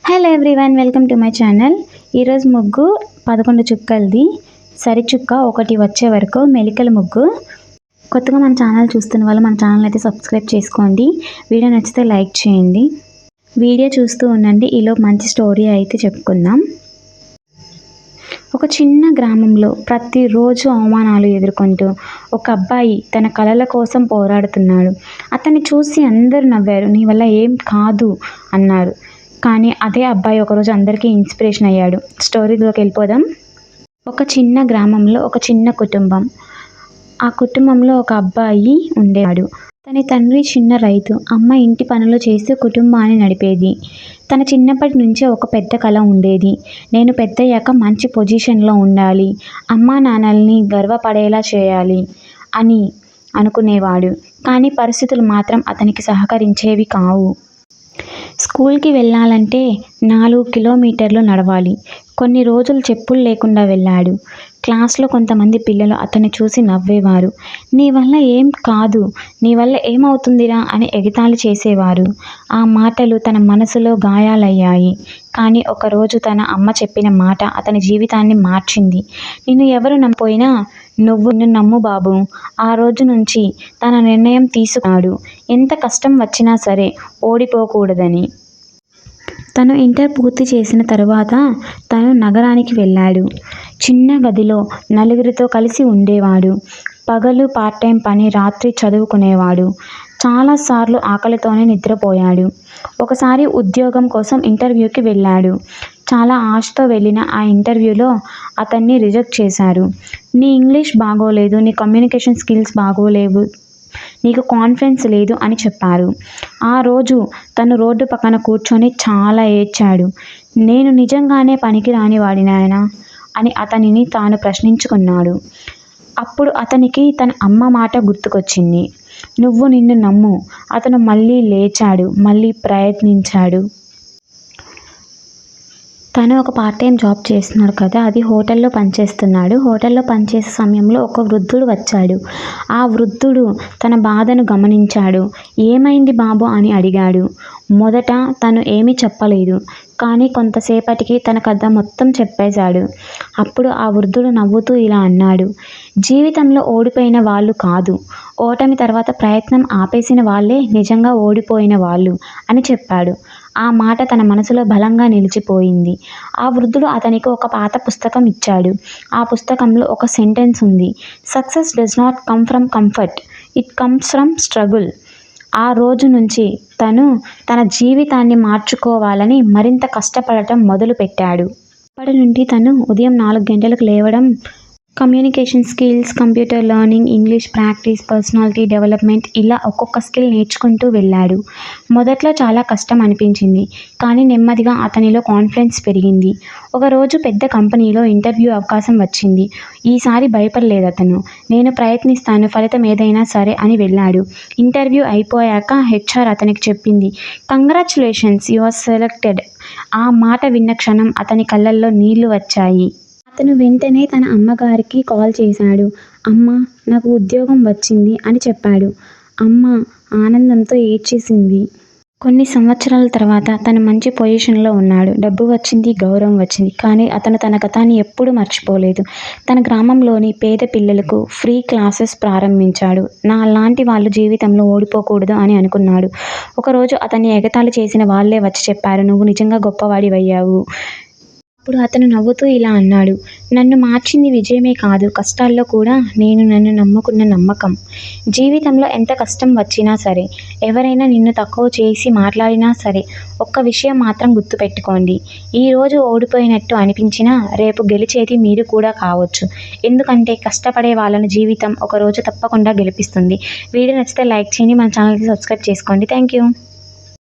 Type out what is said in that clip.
Hello everyone, welcome to my channel. ఈరోజు ముగ్గు 11 చుక్కలది. సరి చుక్క ఒకటి వచ్చే వరకు మెలికల ముగ్గు. కొత్తగా మన ఛానల్ చూస్తున్న వాళ్ళు మన ఛానల్ అయితే సబ్స్క్రైబ్ చేసుకోండి. వీడియో నచ్చితే లైక్ చేయండి. వీడియో చూస్తూ ఉండండి. ఈలో మంచి స్టోరీ అయితే చెప్పుకుందాం. ఒక చిన్న గ్రామంలో ప్రతిరోజు అవమానాలు ఎదుర్కొంటూ ఒక అబ్బాయి తన కలల కోసం పోరాడుతున్నాడు. అతన్ని చూసి అందరూ నవ్వారు. నీ వల్ల ఏం కాదు అన్నారు. కానీ అదే అబ్బాయి ఒకరోజు అందరికీ ఇన్స్పిరేషన్ అయ్యాడు. స్టోరీలోకి వెళ్ళిపోదాం. ఒక చిన్న గ్రామంలో ఒక చిన్న కుటుంబం. ఆ కుటుంబంలో ఒక అబ్బాయి ఉండేవాడు. తన తండ్రి చిన్న రైతు, అమ్మ ఇంటి పనులు చేస్తూ కుటుంబాన్ని నడిపేది. తన చిన్నప్పటి నుంచే ఒక పెద్ద కల ఉండేది. నేను పెద్దయ్యాక మంచి పొజిషన్లో ఉండాలి, అమ్మా నాన్నల్ని గర్వపడేలా చేయాలి అని అనుకునేవాడు. కానీ పరిస్థితులు మాత్రం అతనికి సహకరించేవి కావు. స్కూల్కి వెళ్ళాలంటే 4 కిలోమీటర్లు నడవాలి. కొన్ని రోజులు చెప్పులు లేకుండా వెళ్ళాడు. క్లాస్లో కొంతమంది పిల్లలు అతన్ని చూసి నవ్వేవారు. నీ వల్ల ఏం కాదు, నీ వల్ల ఏమవుతుందిరా అని ఎగతాళి చేసేవారు. ఆ మాటలు తన మనసులో గాయాలయ్యాయి. కానీ ఒకరోజు తన అమ్మ చెప్పిన మాట అతని జీవితాన్ని మార్చింది. నిన్ను ఎవరు నమ్మపోయినా నువ్వు నిన్ను నమ్ము బాబు. ఆ రోజు నుంచి తన నిర్ణయం తీసుకున్నాడు. ఎంత కష్టం వచ్చినా సరే ఓడిపోకూడదని. తను ఇంటర్ పూర్తి చేసిన తరువాత తను నగరానికి వెళ్ళాడు. చిన్న గదిలో నలుగురితో కలిసి ఉండేవాడు. పగలు పార్ట్ టైం పని, రాత్రి చదువుకునేవాడు. చాలాసార్లు ఆకలితోనే నిద్రపోయాడు. ఒకసారి ఉద్యోగం కోసం ఇంటర్వ్యూకి వెళ్ళాడు. చాలా ఆశతో వెళ్ళిన ఆ ఇంటర్వ్యూలో అతన్ని రిజెక్ట్ చేశారు. నీ ఇంగ్లీష్ బాగోలేదు, నీ కమ్యూనికేషన్ స్కిల్స్ బాగోలేవు, నీకు కాన్ఫిడెన్స్ లేదు అని చెప్పారు. ఆ రోజు తను రోడ్డు పక్కన కూర్చొని చాలా ఏడ్చాడు. నేను నిజంగానే పనికి రానివాడినాయనా అని అతనిని తాను ప్రశ్నించుకున్నాడు. అప్పుడు అతనికి తన అమ్మ మాట గుర్తుకొచ్చింది. నువ్వు నిన్ను నమ్ము. అతను మళ్ళీ లేచాడు, మళ్ళీ ప్రయత్నించాడు. తను ఒక పార్ట్ టైం జాబ్ చేస్తున్నాడు కదా, అది హోటల్లో పనిచేస్తున్నాడు. హోటల్లో పనిచేసే సమయంలో ఒక వృద్ధుడు వచ్చాడు. ఆ వృద్ధుడు తన బాధను గమనించాడు. ఏమైంది బాబు అని అడిగాడు. మొదట తను ఏమీ చెప్పలేదు. కానీ కొంతసేపటికి తన కథ మొత్తం చెప్పేశాడు. అప్పుడు ఆ వృద్ధుడు నవ్వుతూ ఇలా అన్నాడు, జీవితంలో ఓడిపోయిన వాళ్ళు కాదు, ఓటమి తర్వాత ప్రయత్నం ఆపేసిన వాళ్ళే నిజంగా ఓడిపోయిన వాళ్ళు అని చెప్పాడు. ఆ మాట తన మనసులో బలంగా నిలిచిపోయింది. ఆ వృద్ధుడు అతనికి ఒక పాత పుస్తకం ఇచ్చాడు. ఆ పుస్తకంలో ఒక సెంటెన్స్ ఉంది. Success does not come from comfort, it comes from struggle. ఆ రోజు నుంచి తను తన జీవితాన్ని మార్చుకోవాలని మరింత కష్టపడటం మొదలుపెట్టాడు. అప్పటి నుండి తను ఉదయం 4 గంటలకు లేవడం, communication skills, computer learning, English practice, personality development ఇలా ఒక్కొక్క స్కిల్ నేర్చుకుంటూ వెళ్ళాడు. మొదట్లో చాలా కష్టం అనిపించింది. కానీ నెమ్మదిగా అతనిలో కాన్ఫిడెన్స్ పెరిగింది. ఒకరోజు పెద్ద కంపెనీలో ఇంటర్వ్యూ అవకాశం వచ్చింది. ఈసారి భయపడలేదు అతను. నేను ప్రయత్నిస్తాను, ఫలితం ఏదైనా సరే అని వెళ్ళాడు. ఇంటర్వ్యూ అయిపోయాక హెచ్ఆర్ అతనికి చెప్పింది, కంగ్రాచ్యులేషన్స్, యు ఆర్ సెలెక్టెడ్. ఆ మాట విన్న క్షణం అతని కళ్ళల్లో నీళ్లు వచ్చాయి. అతను వెంటనే తన అమ్మగారికి కాల్ చేశాడు. అమ్మ, నాకు ఉద్యోగం వచ్చింది అని చెప్పాడు. అమ్మ ఆనందంతో ఏడ్చేసింది. కొన్ని సంవత్సరాల తర్వాత తను మంచి పొజిషన్లో ఉన్నాడు. డబ్బు వచ్చింది, గౌరవం వచ్చింది. కానీ అతను తన గతాన్ని ఎప్పుడూ మర్చిపోలేదు. తన గ్రామంలోని పేద పిల్లలకు ఫ్రీ క్లాసెస్ ప్రారంభించాడు. నా లాంటి వాళ్ళు జీవితంలో ఓడిపోకూడదు అని అనుకున్నాడు. ఒకరోజు అతన్ని ఎగతాళి చేసిన వాళ్ళే వచ్చి చెప్పారు, నువ్వు నిజంగా గొప్పవాడివయ్యావు. అప్పుడు అతను నవ్వుతూ ఇలా అన్నాడు, నన్ను మార్చింది విజయమే కాదు, కష్టాల్లో కూడా నేను నన్ను నమ్ముకున్న నమ్మకం. జీవితంలో ఎంత కష్టం వచ్చినా సరే, ఎవరైనా నిన్ను తక్కువ చేసి మాట్లాడినా సరే, ఒక్క విషయం మాత్రం గుర్తుపెట్టుకోండి. ఈరోజు ఓడిపోయినట్టు అనిపించినా రేపు గెలిచేది మీరు కూడా కావచ్చు. ఎందుకంటే కష్టపడే వాళ్ళను జీవితం ఒకరోజు తప్పకుండా గెలిపిస్తుంది. వీడియో నచ్చితే లైక్ చేయండి, మన ఛానల్కి సబ్స్క్రైబ్ చేసుకోండి. Thank you.